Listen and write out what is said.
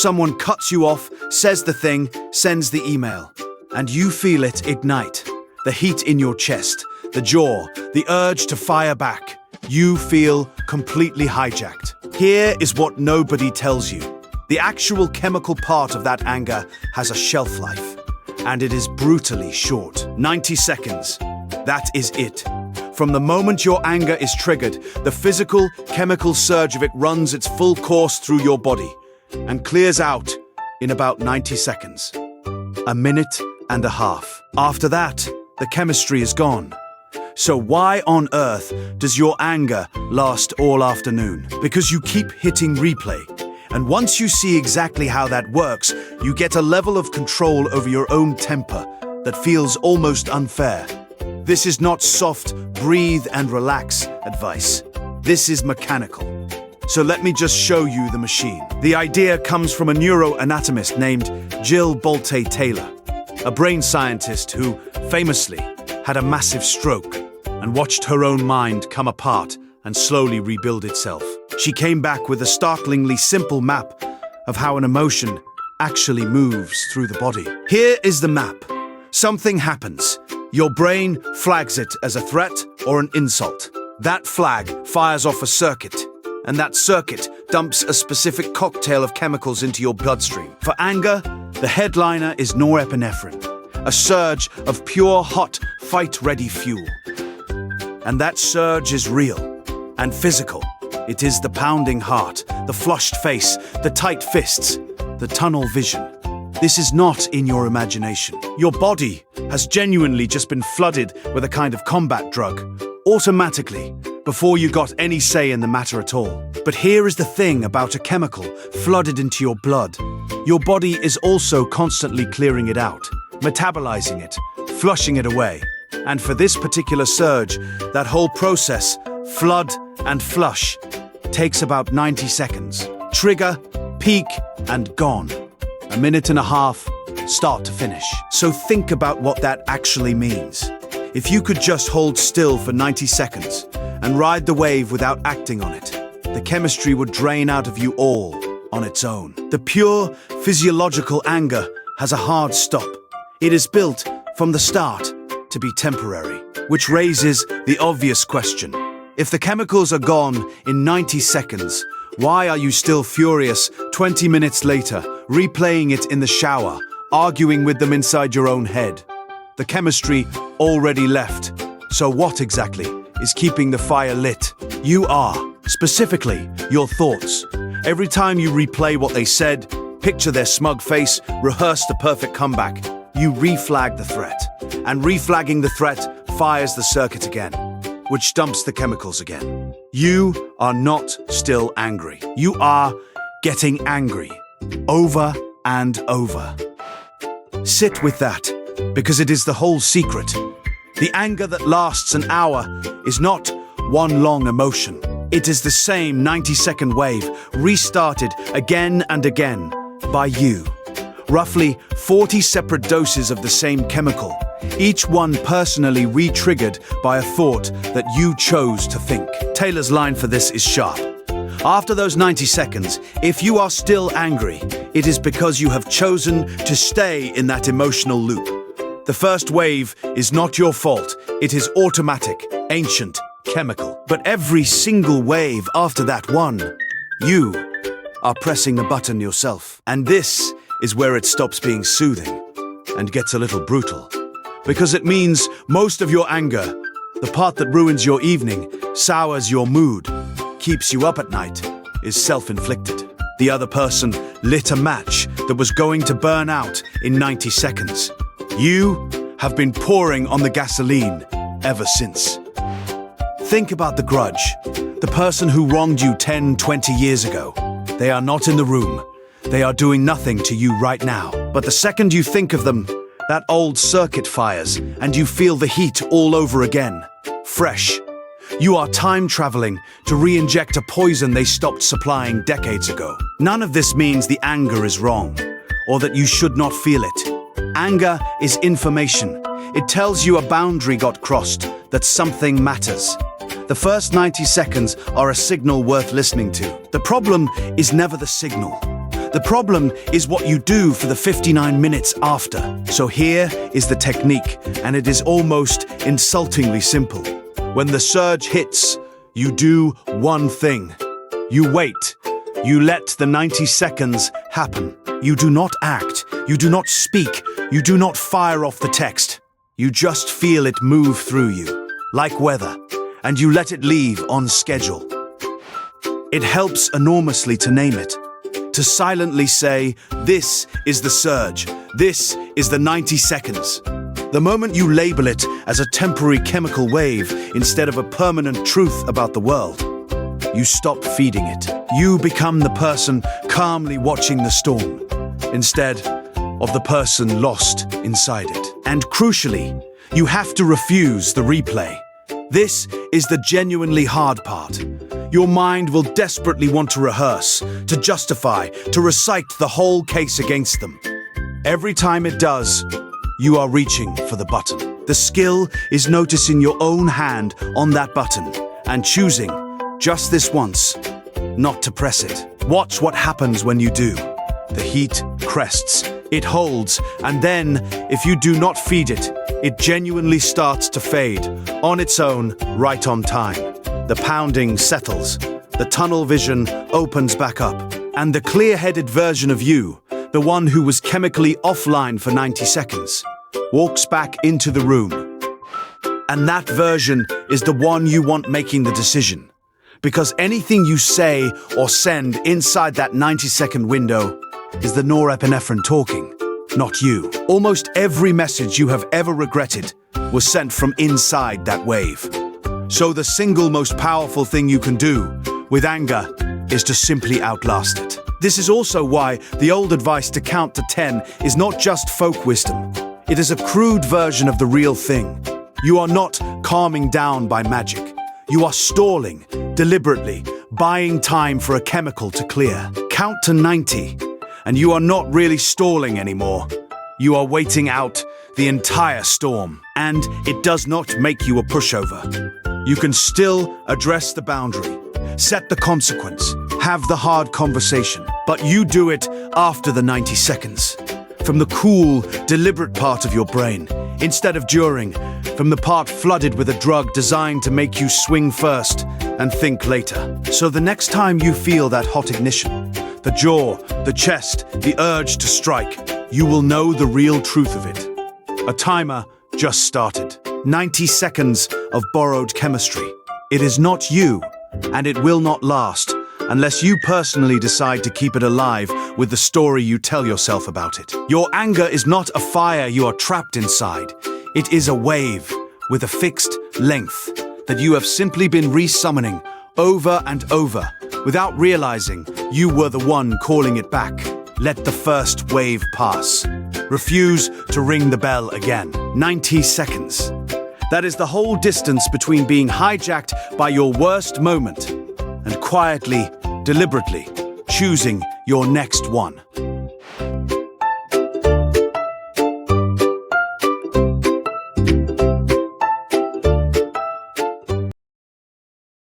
Someone cuts you off, says the thing, sends the email, and you feel it ignite. The heat in your chest, the jaw, the urge to fire back. You feel completely hijacked. Here is what nobody tells you. The actual chemical part of that anger has a shelf life, and it is brutally short. 90 seconds. That is it. From the moment your anger is triggered, the physical, chemical surge of it runs its full course through your body and clears out in about 90 seconds. A minute and a half. After that, the chemistry is gone. So why on earth does your anger last all afternoon? Because you keep hitting replay. And once you see exactly how that works, you get a level of control over your own temper that feels almost unfair. This is not soft, breathe and relax advice. This is mechanical. So let me just show you the machine. The idea comes from a neuroanatomist named Jill Bolte Taylor, a brain scientist who, famously, had a massive stroke and watched her own mind come apart and slowly rebuild itself. She came back with a startlingly simple map of how an emotion actually moves through the body. Here is the map. Something happens. Your brain flags it as a threat or an insult. That flag fires off a circuit, and that circuit dumps a specific cocktail of chemicals into your bloodstream. For anger, the headliner is norepinephrine, a surge of pure, hot, fight-ready fuel. And that surge is real and physical. It is the pounding heart, the flushed face, the tight fists, the tunnel vision. This is not in your imagination. Your body has genuinely just been flooded with a kind of combat drug, automatically, before you got any say in the matter at all. But here is the thing about a chemical flooded into your blood. Your body is also constantly clearing it out, metabolizing it, flushing it away. And for this particular surge, that whole process, flood and flush, takes about 90 seconds. Trigger, peak, and gone. A minute and a half, start to finish. So think about what that actually means. If you could just hold still for 90 seconds and ride the wave without acting on it, the chemistry would drain out of you all on its own. The pure physiological anger has a hard stop. It is built from the start to be temporary, which raises the obvious question. If the chemicals are gone in 90 seconds, why are you still furious 20 minutes later, replaying it in the shower, arguing with them inside your own head? The chemistry already left. So what exactly is keeping the fire lit? You are, specifically, your thoughts. Every time you replay what they said, picture their smug face, rehearse the perfect comeback, you reflag the threat. And reflagging the threat fires the circuit again, which dumps the chemicals again. You are not still angry. You are getting angry, over and over. Sit with that, because it is the whole secret. The anger that lasts an hour is not one long emotion. It is the same 90-second wave, restarted again and again by you. Roughly 40 separate doses of the same chemical, each one personally re-triggered by a thought that you chose to think. Taylor's line for this is sharp. After those 90 seconds, if you are still angry, it is because you have chosen to stay in that emotional loop. The first wave is not your fault. It is automatic, ancient, chemical. But every single wave after that one, you are pressing the button yourself. And this is where it stops being soothing and gets a little brutal. Because it means most of your anger, the part that ruins your evening, sours your mood, keeps you up at night, is self-inflicted. The other person lit a match that was going to burn out in 90 seconds. You have been pouring on the gasoline ever since. Think about the grudge, the person who wronged you 10, 20 years ago. They are not in the room. They are doing nothing to you right now. But the second you think of them, that old circuit fires and you feel the heat all over again, fresh. You are time traveling to re-inject a poison they stopped supplying decades ago. None of this means the anger is wrong or that you should not feel it. Anger is information. It tells you a boundary got crossed, that something matters. The first 90 seconds are a signal worth listening to. The problem is never the signal. The problem is what you do for the 59 minutes after. So here is the technique, and it is almost insultingly simple. When the surge hits, you do one thing. You wait. You let the 90 seconds happen. You do not act. You do not speak. You do not fire off the text. You just feel it move through you, like weather, and you let it leave on schedule. It helps enormously to name it, to silently say, this is the surge, this is the 90 seconds. The moment you label it as a temporary chemical wave instead of a permanent truth about the world, you stop feeding it. You become the person calmly watching the storm, instead of the person lost inside it. And crucially, you have to refuse the replay. This is the genuinely hard part. Your mind will desperately want to rehearse, to justify, to recite the whole case against them. Every time it does, you are reaching for the button. The skill is noticing your own hand on that button and choosing, just this once, not to press it. Watch what happens when you do. The heat crests, it holds, and then, if you do not feed it, it genuinely starts to fade, on its own, right on time. The pounding settles, the tunnel vision opens back up, and the clear-headed version of you, the one who was chemically offline for 90 seconds, walks back into the room. And that version is the one you want making the decision. Because anything you say or send inside that 90-second window is the norepinephrine talking, not you. Almost every message you have ever regretted was sent from inside that wave. So the single most powerful thing you can do with anger is to simply outlast it. This is also why the old advice to count to 10 is not just folk wisdom. It is a crude version of the real thing. You are not calming down by magic. You are stalling, deliberately, buying time for a chemical to clear. Count to 90. And you are not really stalling anymore. You are waiting out the entire storm. And it does not make you a pushover. You can still address the boundary, set the consequence, have the hard conversation, but you do it after the 90 seconds. From the cool, deliberate part of your brain, instead of during, from the part flooded with a drug designed to make you swing first and think later. So the next time you feel that hot ignition, the jaw, the chest, the urge to strike, you will know the real truth of it. A timer just started. 90 seconds of borrowed chemistry. It is not you, and it will not last unless you personally decide to keep it alive with the story you tell yourself about it. Your anger is not a fire you are trapped inside. It is a wave with a fixed length that you have simply been resummoning over and over without realizing you were the one calling it back. Let the first wave pass. Refuse to ring the bell again. 90 seconds. That is the whole distance between being hijacked by your worst moment and quietly, deliberately choosing your next one.